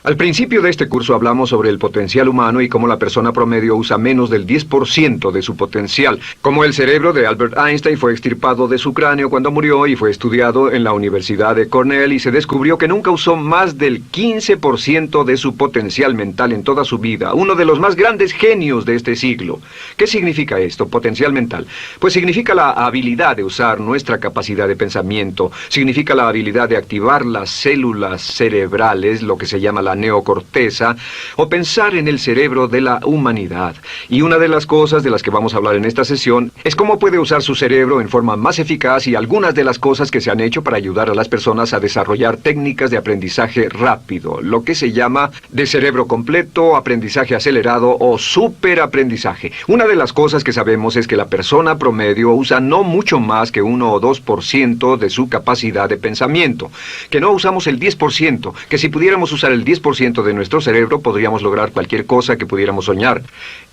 Al principio de este curso hablamos sobre el potencial humano y cómo la persona promedio usa menos del 10% de su potencial, cómo el cerebro de Albert Einstein fue extirpado de su cráneo cuando murió y fue estudiado en la Universidad de Cornell y se descubrió que nunca usó más del 15% de su potencial mental en toda su vida, uno de los más grandes genios de este siglo. ¿Qué significa esto, potencial mental? Pues significa la habilidad de usar nuestra capacidad de pensamiento, significa la habilidad de activar las células cerebrales, lo que se llama la neocorteza, o pensar en el cerebro de la humanidad. Y una de las cosas de las que vamos a hablar en esta sesión es cómo puede usar su cerebro en forma más eficaz y algunas de las cosas que se han hecho para ayudar a las personas a desarrollar técnicas de aprendizaje rápido, lo que se llama de cerebro completo, aprendizaje acelerado o superaprendizaje. Una de las cosas que sabemos es que la persona promedio usa no mucho más que 1 o 2% de su capacidad de pensamiento, que no usamos el 10%, que si pudiéramos usar el 10% de nuestro cerebro podríamos lograr cualquier cosa que pudiéramos soñar.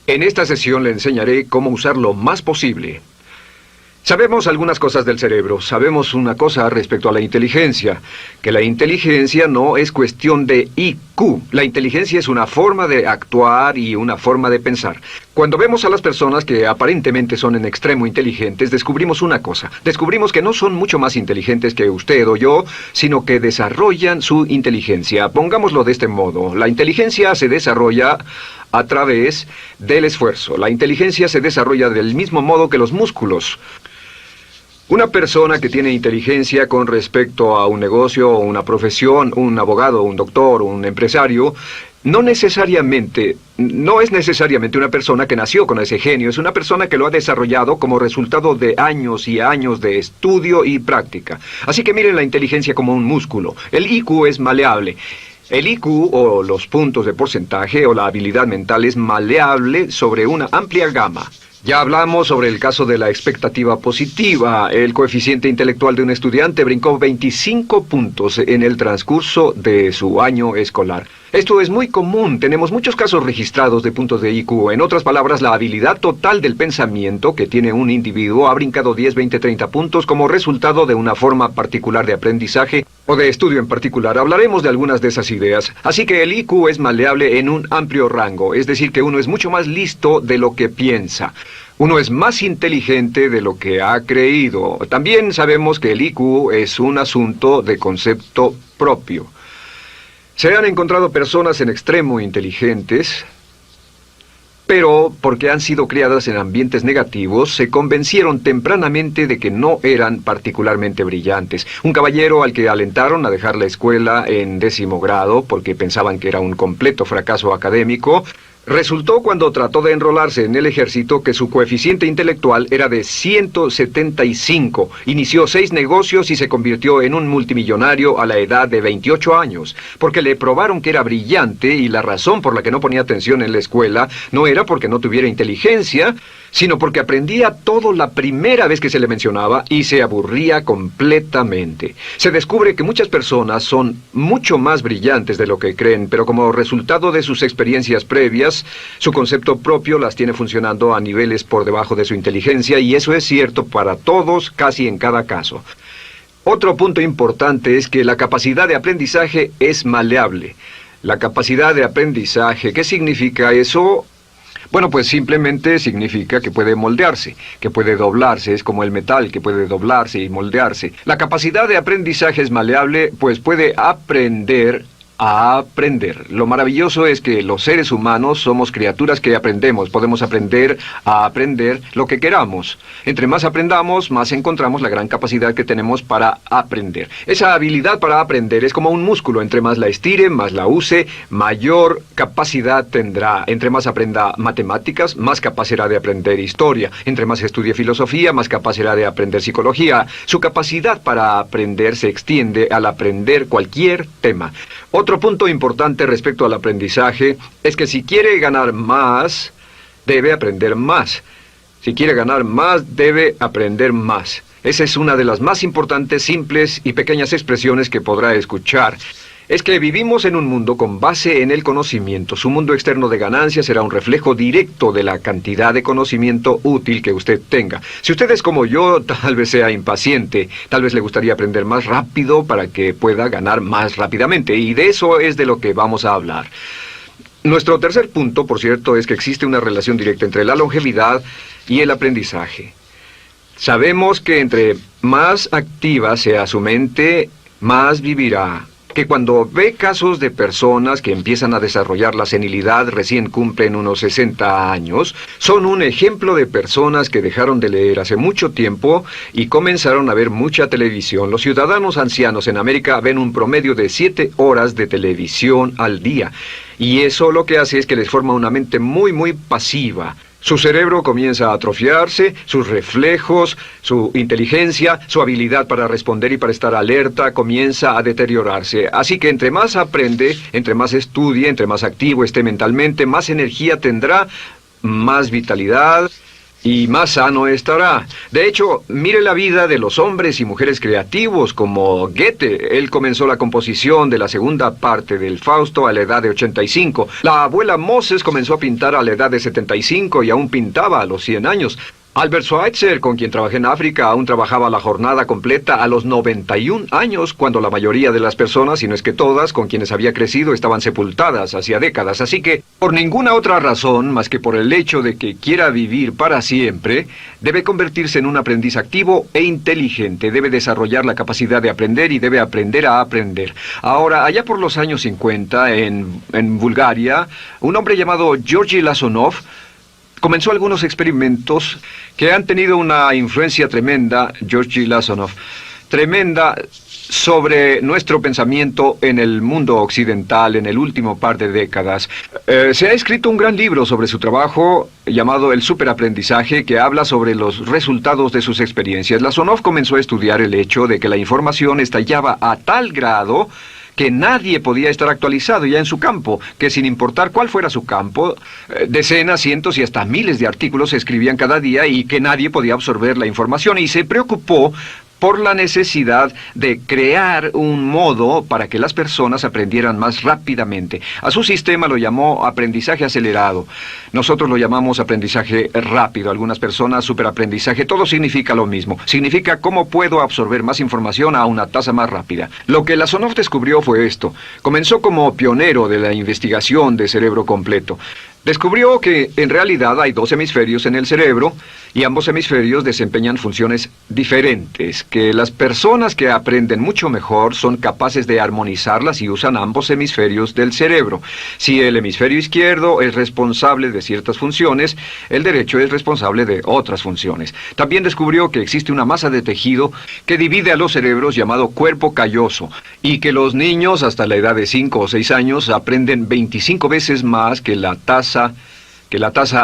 En esta sesión le enseñaré cómo usar lo más posible. Sabemos algunas cosas del cerebro. Sabemos una cosa respecto a la inteligencia, que la inteligencia no es cuestión de IQ. La inteligencia es una forma de actuar y una forma de pensar. Cuando vemos a las personas que aparentemente son en extremo inteligentes, descubrimos una cosa. Descubrimos que no son mucho más inteligentes que usted o yo, sino que desarrollan su inteligencia. Pongámoslo de este modo. La inteligencia se desarrolla a través del esfuerzo. La inteligencia se desarrolla del mismo modo que los músculos. Una persona que tiene inteligencia con respecto a un negocio o una profesión, un abogado, un doctor, un empresario, no es necesariamente una persona que nació con ese genio, es una persona que lo ha desarrollado como resultado de años y años de estudio y práctica. Así que miren la inteligencia como un músculo. El IQ es maleable. El IQ, o los puntos de porcentaje, o la habilidad mental es maleable sobre una amplia gama. Ya hablamos sobre el caso de la expectativa positiva. El coeficiente intelectual de un estudiante brincó 25 puntos en el transcurso de su año escolar. Esto es muy común. Tenemos muchos casos registrados de puntos de IQ. En otras palabras, la habilidad total del pensamiento que tiene un individuo ha brincado 10, 20, 30 puntos como resultado de una forma particular de aprendizaje o de estudio en particular. Hablaremos de algunas de esas ideas. Así que el IQ es maleable en un amplio rango, es decir, que uno es mucho más listo de lo que piensa. Uno es más inteligente de lo que ha creído. También sabemos que el IQ es un asunto de concepto propio. Se han encontrado personas en extremo inteligentes, pero porque han sido criadas en ambientes negativos, se convencieron tempranamente de que no eran particularmente brillantes. Un caballero al que alentaron a dejar la escuela en 10º grado porque pensaban que era un completo fracaso académico, resultó cuando trató de enrolarse en el ejército que su coeficiente intelectual era de 175. Inició 6 negocios y se convirtió en un multimillonario a la edad de 28 años, porque le probaron que era brillante y la razón por la que no ponía atención en la escuela no era porque no tuviera inteligencia, sino porque aprendía todo la primera vez que se le mencionaba y se aburría completamente. Se descubre que muchas personas son mucho más brillantes de lo que creen, pero como resultado de sus experiencias previas, su concepto propio las tiene funcionando a niveles por debajo de su inteligencia, y eso es cierto para todos, casi en cada caso. Otro punto importante es que la capacidad de aprendizaje es maleable. La capacidad de aprendizaje, ¿qué significa eso? Bueno, pues simplemente significa que puede moldearse, que puede doblarse, es como el metal que puede doblarse y moldearse. La capacidad de aprendizaje es maleable, pues puede aprender a aprender. Lo maravilloso es que los seres humanos somos criaturas que aprendemos. Podemos aprender a aprender lo que queramos. Entre más aprendamos, más encontramos la gran capacidad que tenemos para aprender. Esa habilidad para aprender es como un músculo. Entre más la estire, más la use, mayor capacidad tendrá. Entre más aprenda matemáticas, más capaz será de aprender historia. Entre más estudie filosofía, más capaz será de aprender psicología. Su capacidad para aprender se extiende al aprender cualquier tema. Otro punto importante respecto al aprendizaje es que si quiere ganar más, debe aprender más. Si quiere ganar más, debe aprender más. Esa es una de las más importantes, simples y pequeñas expresiones que podrá escuchar. es que vivimos en un mundo con base en el conocimiento. Su mundo externo de ganancia será un reflejo directo de la cantidad de conocimiento útil que usted tenga. Si usted es como yo, tal vez sea impaciente, tal vez le gustaría aprender más rápido para que pueda ganar más rápidamente, y de eso es de lo que vamos a hablar. Nuestro tercer punto, por cierto, es que existe una relación directa entre la longevidad y el aprendizaje. Sabemos que entre más activa sea su mente, más vivirá. Que cuando ve casos de personas que empiezan a desarrollar la senilidad, recién cumplen unos 60 años, son un ejemplo de personas que dejaron de leer hace mucho tiempo y comenzaron a ver mucha televisión. Los ciudadanos ancianos en América ven un promedio de 7 horas de televisión al día, y eso lo que hace es que les forma una mente muy pasiva. Su cerebro comienza a atrofiarse, sus reflejos, su inteligencia, su habilidad para responder y para estar alerta comienza a deteriorarse. Así que entre más aprende, entre más estudie, entre más activo esté mentalmente, más energía tendrá, más vitalidad y más sano estará. De hecho, mire la vida de los hombres y mujeres creativos como Goethe. Él comenzó la composición de la segunda parte del Fausto a la edad de 85. La abuela Moses comenzó a pintar a la edad de 75 y aún pintaba a los 100 años. Albert Schweitzer, con quien trabajé en África, aún trabajaba la jornada completa a los 91 años, cuando la mayoría de las personas, si no es que todas, con quienes había crecido, estaban sepultadas hacía décadas. Así que, por ninguna otra razón, más que por el hecho de que quiera vivir para siempre, debe convertirse en un aprendiz activo e inteligente. Debe desarrollar la capacidad de aprender y debe aprender a aprender. Ahora, allá por los años 50, en Bulgaria, un hombre llamado Georgy Lasonov comenzó algunos experimentos que han tenido una influencia tremenda, Georgy Lasonov, tremenda sobre nuestro pensamiento en el mundo occidental en el último par de décadas. Se ha escrito un gran libro sobre su trabajo llamado El Superaprendizaje, que habla sobre los resultados de sus experiencias. Lasonov comenzó a estudiar el hecho de que la información estallaba a tal grado que nadie podía estar actualizado ya en su campo, que sin importar cuál fuera su campo, decenas, cientos y hasta miles de artículos se escribían cada día y que nadie podía absorber la información, y se preocupó por la necesidad de crear un modo para que las personas aprendieran más rápidamente. A su sistema lo llamó aprendizaje acelerado. Nosotros lo llamamos aprendizaje rápido. Algunas personas superaprendizaje. Todo significa lo mismo. Significa cómo puedo absorber más información a una tasa más rápida. Lo que Lasonov descubrió fue esto. Comenzó como pionero de la investigación de cerebro completo. Descubrió que en realidad hay 2 hemisferios en el cerebro y ambos hemisferios desempeñan funciones diferentes, que las personas que aprenden mucho mejor son capaces de armonizarlas y usan ambos hemisferios del cerebro. Si el hemisferio izquierdo es responsable de ciertas funciones, el derecho es responsable de otras funciones. También descubrió que existe una masa de tejido que divide a los cerebros llamado cuerpo calloso, y que los niños hasta la edad de 5 o 6 años aprenden 25 veces más que la tasa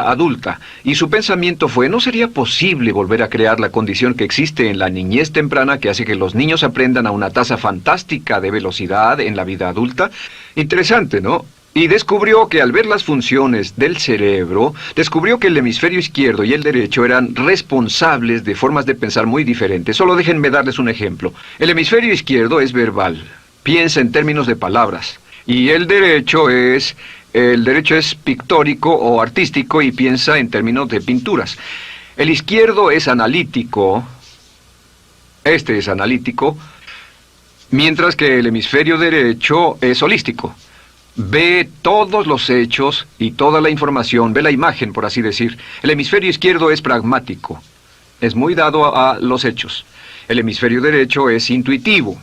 adulta. Y su pensamiento fue: ¿no sería posible volver a crear la condición que existe en la niñez temprana que hace que los niños aprendan a una tasa fantástica de velocidad en la vida adulta? Interesante, ¿no? Y descubrió que al ver las funciones del cerebro, descubrió que el hemisferio izquierdo y el derecho eran responsables de formas de pensar muy diferentes. Solo déjenme darles un ejemplo. El hemisferio izquierdo es verbal, piensa en términos de palabras, y el derecho es pictórico o artístico y piensa en términos de pinturas. El izquierdo es analítico, este es analítico, mientras que el hemisferio derecho es holístico. Ve todos los hechos y toda la información, ve la imagen, por así decir. El hemisferio izquierdo es pragmático, es muy dado a los hechos. El hemisferio derecho es intuitivo,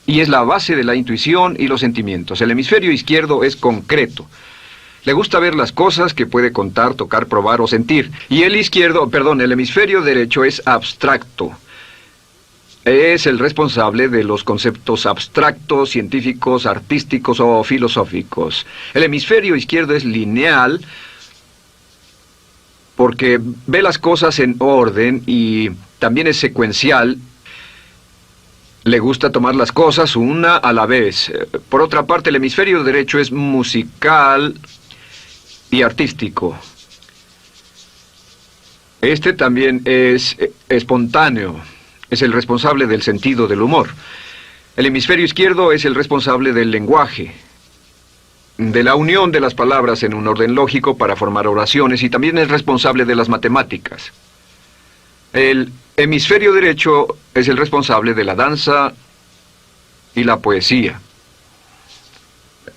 y es la base de la intuición y los sentimientos. El hemisferio izquierdo es concreto. Le gusta ver las cosas que puede contar, tocar, probar o sentir. Y el hemisferio derecho es abstracto. Es el responsable de los conceptos abstractos, científicos, artísticos o filosóficos. El hemisferio izquierdo es lineal porque ve las cosas en orden y también es secuencial. Le gusta tomar las cosas una a la vez. Por otra parte, el hemisferio derecho es musical y artístico. Este también es espontáneo. Es el responsable del sentido del humor. El hemisferio izquierdo es el responsable del lenguaje, de la unión de las palabras en un orden lógico para formar oraciones, y también es responsable de las matemáticas. El hemisferio derecho es el responsable de la danza y la poesía.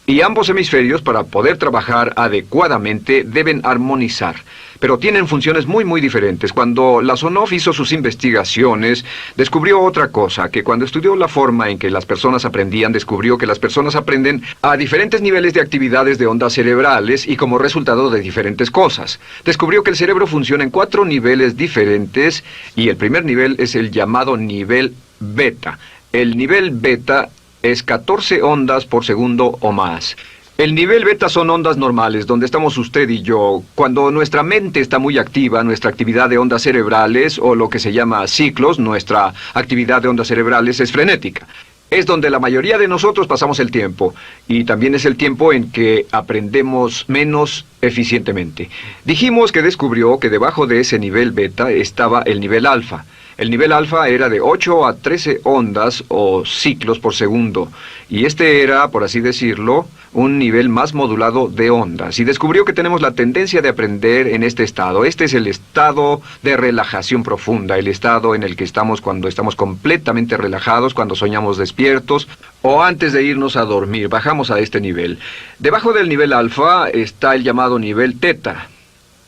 Y ambos hemisferios, para poder trabajar adecuadamente, deben armonizar. Pero tienen funciones muy diferentes. Cuando Lasonov hizo sus investigaciones, descubrió otra cosa, que cuando estudió la forma en que las personas aprendían, descubrió que las personas aprenden a diferentes niveles de actividades de ondas cerebrales y como resultado de diferentes cosas. Descubrió que el cerebro funciona en 4 niveles diferentes, y el primer nivel es el llamado nivel beta. El nivel beta es 14 ondas por segundo o más. El nivel beta son ondas normales, donde estamos usted y yo. Cuando nuestra mente está muy activa, nuestra actividad de ondas cerebrales, o lo que se llama ciclos, nuestra actividad de ondas cerebrales es frenética. Es donde la mayoría de nosotros pasamos el tiempo, y también es el tiempo en que aprendemos menos eficientemente. Dijimos que descubrió que debajo de ese nivel beta estaba el nivel alfa. El nivel alfa era de 8 a 13 ondas o ciclos por segundo, y este era, por así decirlo, un nivel más modulado de ondas, y descubrió que tenemos la tendencia de aprender en este estado. Este es el estado de relajación profunda, el estado en el que estamos cuando estamos completamente relajados, cuando soñamos despiertos, o antes de irnos a dormir. Bajamos a este nivel. Debajo del nivel alfa está el llamado nivel teta.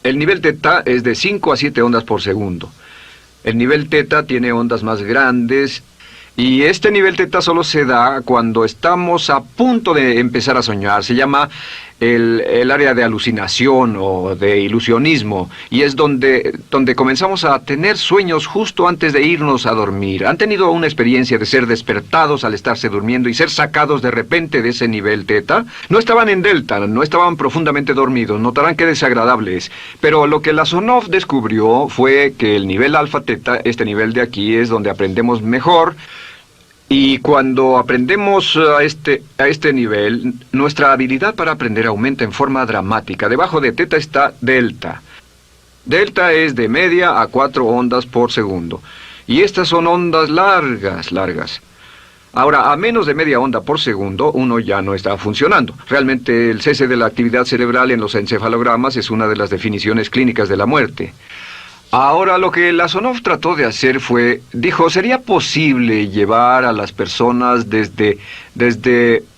El nivel teta es de 5 a 7 ondas por segundo. El nivel teta tiene ondas más grandes, y este nivel teta solo se da cuando estamos a punto de empezar a soñar. Se llama el área de alucinación o de ilusionismo, y es donde comenzamos a tener sueños justo antes de irnos a dormir. ¿Han tenido una experiencia de ser despertados al estarse durmiendo y ser sacados de repente de ese nivel teta? No estaban en delta, no estaban profundamente dormidos. Notarán qué desagradable es. Pero lo que Lasonov descubrió fue que el nivel alfa teta, este nivel de aquí, es donde aprendemos mejor. Y cuando aprendemos a este nivel, nuestra habilidad para aprender aumenta en forma dramática. Debajo de teta está delta. Delta es de media a 4 ondas por segundo. Y estas son ondas largas. Ahora, a menos de media onda por segundo, uno ya no está funcionando. Realmente, el cese de la actividad cerebral en los encefalogramas es una de las definiciones clínicas de la muerte. Ahora, lo que Lasonov trató de hacer fue, dijo, ¿sería posible llevar a las personas desde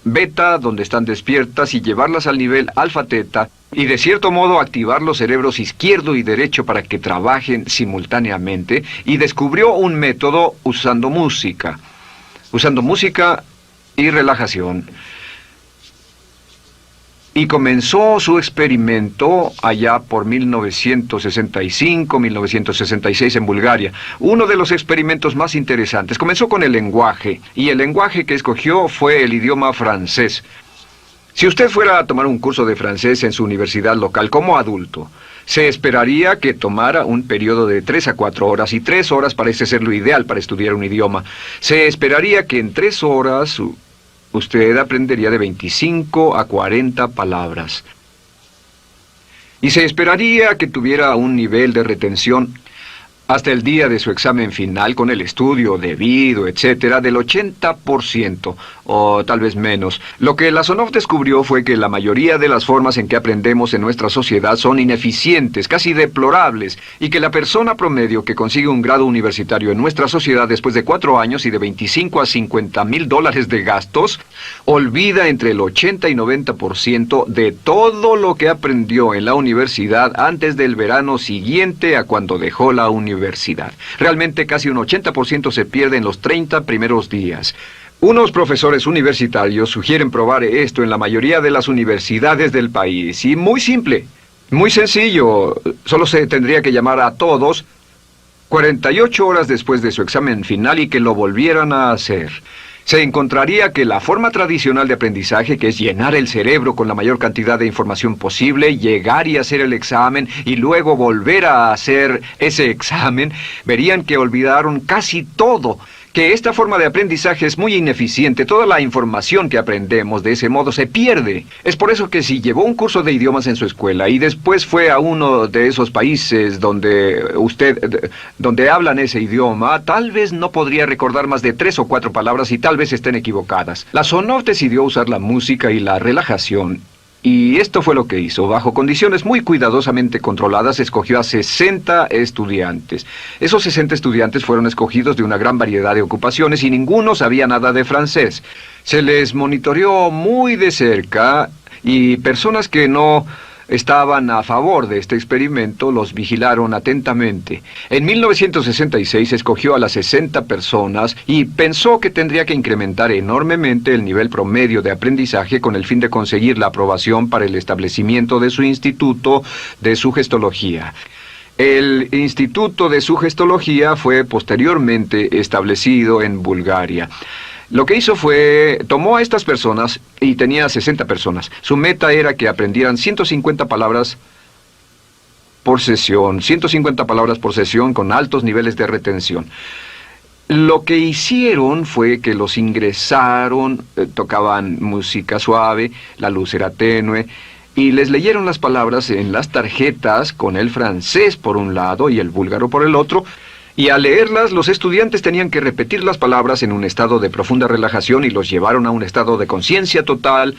beta, donde están despiertas, y llevarlas al nivel alfa-teta, y de cierto modo activar los cerebros izquierdo y derecho para que trabajen simultáneamente? Y descubrió un método usando música y relajación. Y comenzó su experimento allá por 1965, 1966 en Bulgaria. Uno de los experimentos más interesantes. Comenzó con el lenguaje, y el lenguaje que escogió fue el idioma francés. Si usted fuera a tomar un curso de francés en su universidad local como adulto, se esperaría que tomara un periodo de 3 a 4 horas, y 3 horas parece ser lo ideal para estudiar un idioma. Se esperaría que en 3 horas usted aprendería de 25 a 40 palabras. Y se esperaría que tuviera un nivel de retención hasta el día de su examen final, con el estudio debido, etcétera, del 80%, o tal vez menos. Lo que Lasonov descubrió fue que la mayoría de las formas en que aprendemos en nuestra sociedad son ineficientes, casi deplorables, y que la persona promedio que consigue un grado universitario en nuestra sociedad después de 4 años y de 25 a 50 mil dólares de gastos, olvida entre el 80 y 90% de todo lo que aprendió en la universidad antes del verano siguiente a cuando dejó la universidad. Realmente casi un 80% se pierde en los 30 primeros días. Unos profesores universitarios sugieren probar esto en la mayoría de las universidades del país. Y muy simple, muy sencillo. Solo se tendría que llamar a todos 48 horas después de su examen final y que lo volvieran a hacer. Se encontraría que la forma tradicional de aprendizaje, que es llenar el cerebro con la mayor cantidad de información posible, llegar y hacer el examen y luego volver a hacer ese examen, verían que olvidaron casi todo, que esta forma de aprendizaje es muy ineficiente. Toda la información que aprendemos de ese modo se pierde. Es por eso que si llevó un curso de idiomas en su escuela y después fue a uno de esos países donde hablan ese idioma, tal vez no podría recordar más de 3 o 4 palabras y tal vez estén equivocadas. La Sonov decidió usar la música y la relajación. Y esto fue lo que hizo. Bajo condiciones muy cuidadosamente controladas, escogió a 60 estudiantes. Esos 60 estudiantes fueron escogidos de una gran variedad de ocupaciones y ninguno sabía nada de francés. Se les monitoreó muy de cerca y personas que no estaban a favor de este experimento los vigilaron atentamente. En 1966 escogió a las 60 personas y pensó que tendría que incrementar enormemente el nivel promedio de aprendizaje con el fin de conseguir la aprobación para el establecimiento de su Instituto de Sugestología. El Instituto de Sugestología fue posteriormente establecido en Bulgaria. Lo que hizo fue, tomó a estas personas, y tenía 60 personas. Su meta era que aprendieran 150 palabras por sesión, 150 palabras por sesión con altos niveles de retención. Lo que hicieron fue que los ingresaron, tocaban música suave, la luz era tenue, y les leyeron las palabras en las tarjetas con el francés por un lado y el búlgaro por el otro. Y al leerlas, los estudiantes tenían que repetir las palabras en un estado de profunda relajación y los llevaron a un estado de conciencia total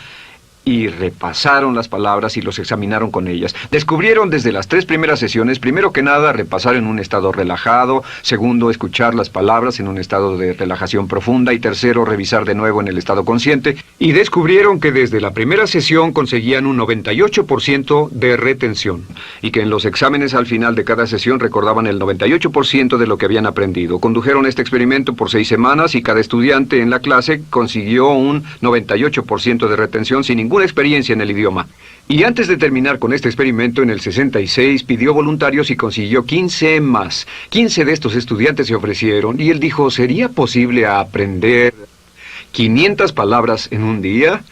y repasaron las palabras y los examinaron con ellas. Descubrieron desde las 3 primeras sesiones, primero que nada, repasar en un estado relajado, segundo, escuchar las palabras en un estado de relajación profunda y tercero, revisar de nuevo en el estado consciente. Y descubrieron que desde la primera sesión conseguían un 98% de retención y que en los exámenes al final de cada sesión recordaban el 98% de lo que habían aprendido. Condujeron este experimento por 6 semanas y cada estudiante en la clase consiguió un 98% de retención sin ninguna experiencia en el idioma. Y antes de terminar con este experimento, en el 66 pidió voluntarios y consiguió 15 más. 15 de estos estudiantes se ofrecieron y él dijo, ¿sería posible aprender 500 palabras en un día?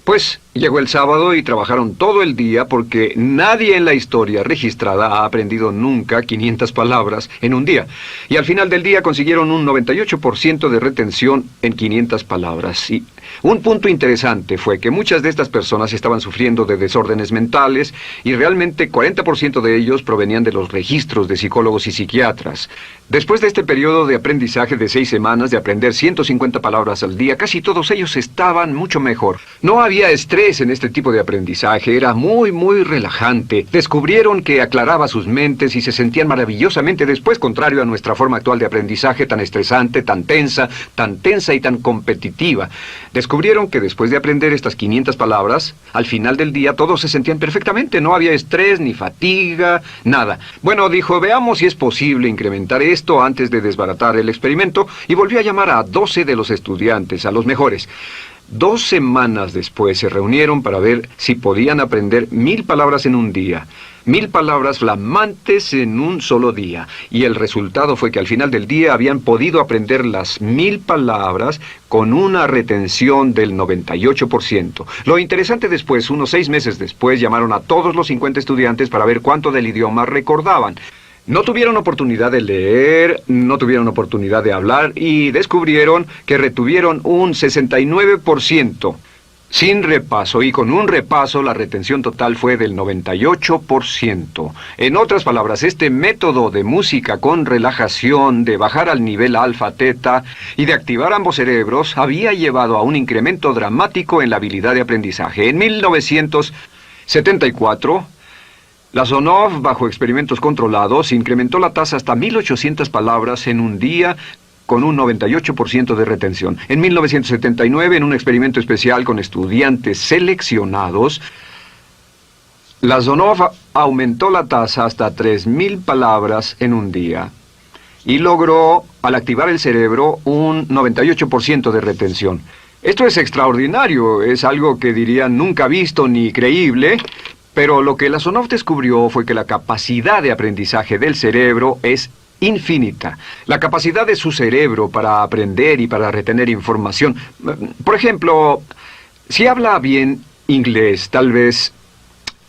Pues llegó el sábado y trabajaron todo el día porque nadie en la historia registrada ha aprendido nunca 500 palabras en un día. Y al final del día consiguieron un 98% de retención en 500 palabras. Y un punto interesante fue que muchas de estas personas estaban sufriendo de desórdenes mentales y realmente 40% de ellos provenían de los registros de psicólogos y psiquiatras. Después de este periodo de aprendizaje de 6 semanas de aprender 150 palabras al día, casi todos ellos estaban mucho mejor. No había estrés en este tipo de aprendizaje, era muy relajante. Descubrieron que aclaraba sus mentes y se sentían maravillosamente después, contrario a nuestra forma actual de aprendizaje tan estresante, tan tensa y tan competitiva. Descubrieron que después de aprender estas 500 palabras, al final del día todos se sentían perfectamente, no había estrés ni fatiga, nada. Bueno, dijo, veamos si es posible incrementar esto antes de desbaratar el experimento, y volvió a llamar a 12 de los estudiantes, a los mejores. 2 semanas después se reunieron para ver si podían aprender 1000 palabras en un día. 1000 palabras flamantes en un solo día. Y el resultado fue que al final del día habían podido aprender las 1000 palabras con una retención del 98%. Lo interesante después, unos 6 meses después, llamaron a todos los 50 estudiantes para ver cuánto del idioma recordaban. No tuvieron oportunidad de leer, no tuvieron oportunidad de hablar y descubrieron que retuvieron un 69%. Sin repaso, y con un repaso la retención total fue del 98%. En otras palabras, este método de música con relajación, de bajar al nivel alfa-teta y de activar ambos cerebros había llevado a un incremento dramático en la habilidad de aprendizaje. En 1974... la Sonov, bajo experimentos controlados, incrementó la tasa hasta 1800 palabras en un día con un 98% de retención. En 1979, en un experimento especial con estudiantes seleccionados, la Sonov aumentó la tasa hasta 3000 palabras en un día y logró, al activar el cerebro, un 98% de retención. Esto es extraordinario, es algo que dirían nunca visto ni creíble. Pero lo que la Sonov descubrió fue que la capacidad de aprendizaje del cerebro es infinita. La capacidad de su cerebro para aprender y para retener información. Por ejemplo, si habla bien inglés, tal vez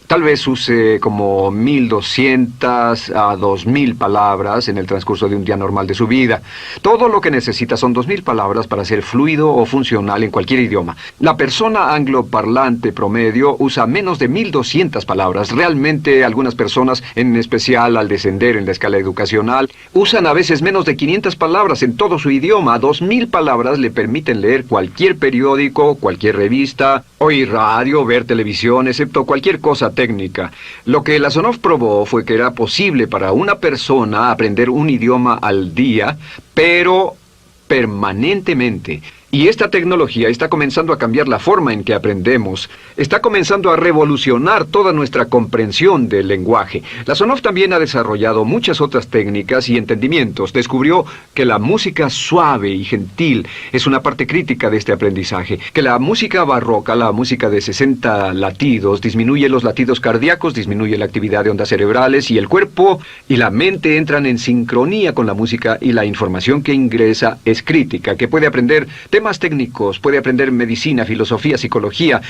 Tal vez use como 1.200 a 2.000 palabras en el transcurso de un día normal de su vida. Todo lo que necesita son 2.000 palabras para ser fluido o funcional en cualquier idioma. La persona angloparlante promedio usa menos de 1.200 palabras. Realmente algunas personas, en especial al descender en la escala educacional, usan a veces menos de 500 palabras en todo su idioma. 2.000 palabras le permiten leer cualquier periódico, cualquier revista, oír radio, ver televisión, excepto cualquier cosa técnica. Lo que Lasonov probó fue que era posible para una persona aprender un idioma al día, pero permanentemente. Y esta tecnología está comenzando a cambiar la forma en que aprendemos. Está comenzando a revolucionar toda nuestra comprensión del lenguaje. Lasonov también ha desarrollado muchas otras técnicas y entendimientos. Descubrió que la música suave y gentil es una parte crítica de este aprendizaje. Que la música barroca, la música de 60 latidos, disminuye los latidos cardíacos, disminuye la actividad de ondas cerebrales y el cuerpo y la mente entran en sincronía con la música y la información que ingresa es crítica, que puede aprender temas técnicos, puede aprender medicina, filosofía, psicología.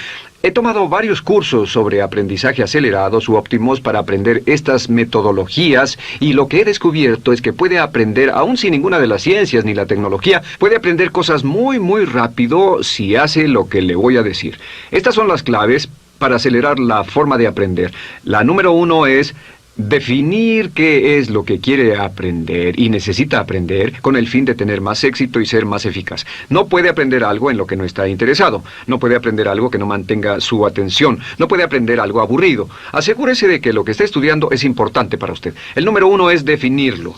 He tomado varios cursos sobre aprendizaje acelerado, u óptimos, para aprender estas metodologías, y lo que he descubierto es que puede aprender, aún sin ninguna de las ciencias ni la tecnología, puede aprender cosas muy, muy rápido si hace lo que le voy a decir. Estas son las claves para acelerar la forma de aprender. La número 1 es definir qué es lo que quiere aprender y necesita aprender con el fin de tener más éxito y ser más eficaz. No puede aprender algo en lo que no está interesado. No puede aprender algo que no mantenga su atención. No puede aprender algo aburrido. Asegúrese de que lo que está estudiando es importante para usted. El número 1 es definirlo.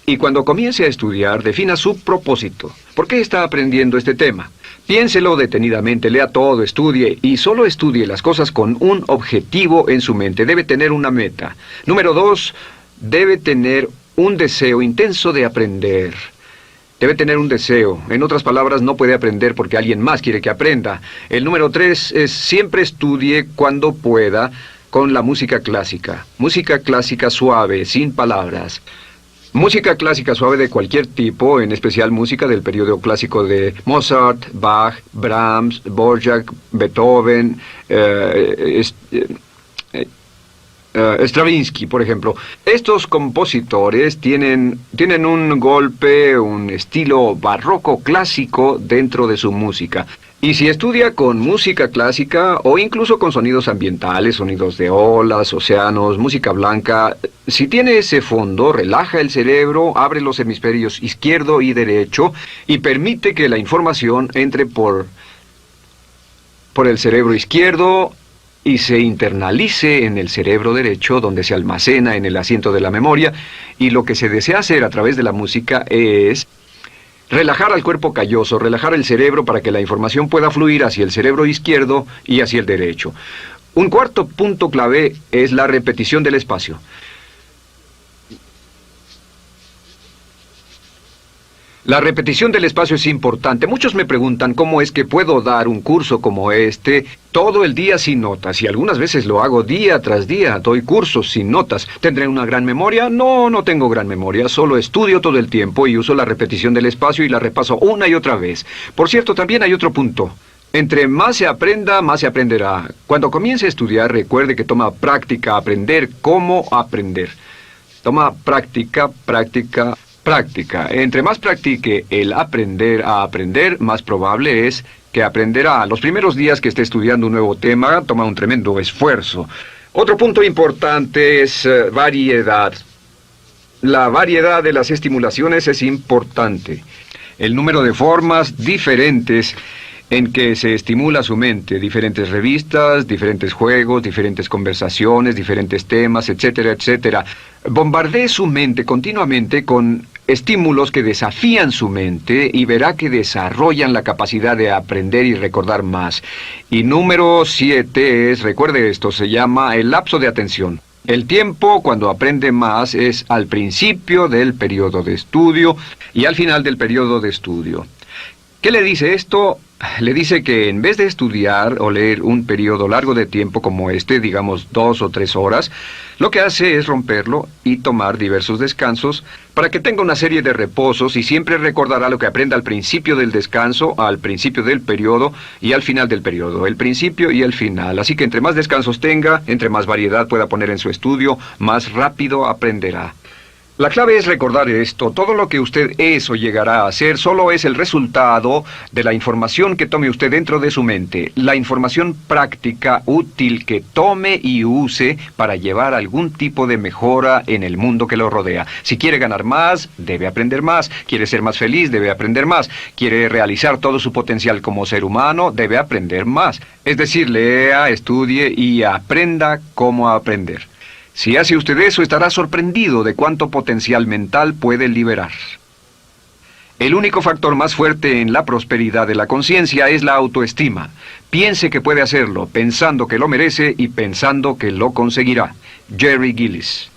Y cuando comience a estudiar, defina su propósito. ¿Por qué está aprendiendo este tema? Piénselo detenidamente, lea todo, estudie y solo estudie las cosas con un objetivo en su mente. Debe tener una meta. Número 2, debe tener un deseo intenso de aprender. Debe tener un deseo. En otras palabras, no puede aprender porque alguien más quiere que aprenda. El número 3 es siempre estudie cuando pueda con la música clásica. Música clásica suave, sin palabras. Música clásica suave de cualquier tipo, en especial música del periodo clásico de Mozart, Bach, Brahms, Dvorak, Beethoven, Stravinsky, por ejemplo. Estos compositores tienen un golpe, un estilo barroco clásico dentro de su música. Y si estudia con música clásica o incluso con sonidos ambientales, sonidos de olas, océanos, música blanca, si tiene ese fondo, relaja el cerebro, abre los hemisferios izquierdo y derecho y permite que la información entre por el cerebro izquierdo y se internalice en el cerebro derecho, donde se almacena en el asiento de la memoria, y lo que se desea hacer a través de la música es relajar al cuerpo calloso, relajar el cerebro para que la información pueda fluir hacia el cerebro izquierdo y hacia el derecho. Un cuarto punto clave es la repetición del espacio. La repetición del espacio es importante. Muchos me preguntan cómo es que puedo dar un curso como este todo el día sin notas, y algunas veces lo hago día tras día, doy cursos sin notas. ¿Tendré una gran memoria? No, no tengo gran memoria, solo estudio todo el tiempo y uso la repetición del espacio y la repaso una y otra vez. Por cierto, también hay otro punto. Entre más se aprenda, más se aprenderá. Cuando comience a estudiar, recuerde que toma práctica aprender cómo aprender. Toma práctica, práctica, práctica. Entre más practique el aprender a aprender, más probable es que aprenderá. Los primeros días que esté estudiando un nuevo tema, toma un tremendo esfuerzo. Otro punto importante es variedad. La variedad de las estimulaciones es importante. El número de formas diferentes en que se estimula su mente, diferentes revistas, diferentes juegos, diferentes conversaciones, diferentes temas, etcétera, etcétera. Bombardee su mente continuamente con estímulos que desafían su mente y verá que desarrollan la capacidad de aprender y recordar más. Y número 7 es, recuerde esto, se llama el lapso de atención. El tiempo cuando aprende más es al principio del periodo de estudio y al final del periodo de estudio. ¿Qué le dice esto? Le dice que en vez de estudiar o leer un periodo largo de tiempo como este, digamos 2 o 3 horas, lo que hace es romperlo y tomar diversos descansos para que tenga una serie de reposos y siempre recordará lo que aprenda al principio del descanso, al principio del periodo y al final del periodo, el principio y el final. Así que entre más descansos tenga, entre más variedad pueda poner en su estudio, más rápido aprenderá. La clave es recordar esto. Todo lo que usted es o llegará a hacer solo es el resultado de la información que tome usted dentro de su mente. La información práctica, útil, que tome y use para llevar algún tipo de mejora en el mundo que lo rodea. Si quiere ganar más, debe aprender más. Quiere ser más feliz, debe aprender más. Quiere realizar todo su potencial como ser humano, debe aprender más. Es decir, lea, estudie y aprenda cómo aprender. Si hace usted eso, estará sorprendido de cuánto potencial mental puede liberar. El único factor más fuerte en la prosperidad de la conciencia es la autoestima. Piense que puede hacerlo, pensando que lo merece y pensando que lo conseguirá. Jerry Gillis.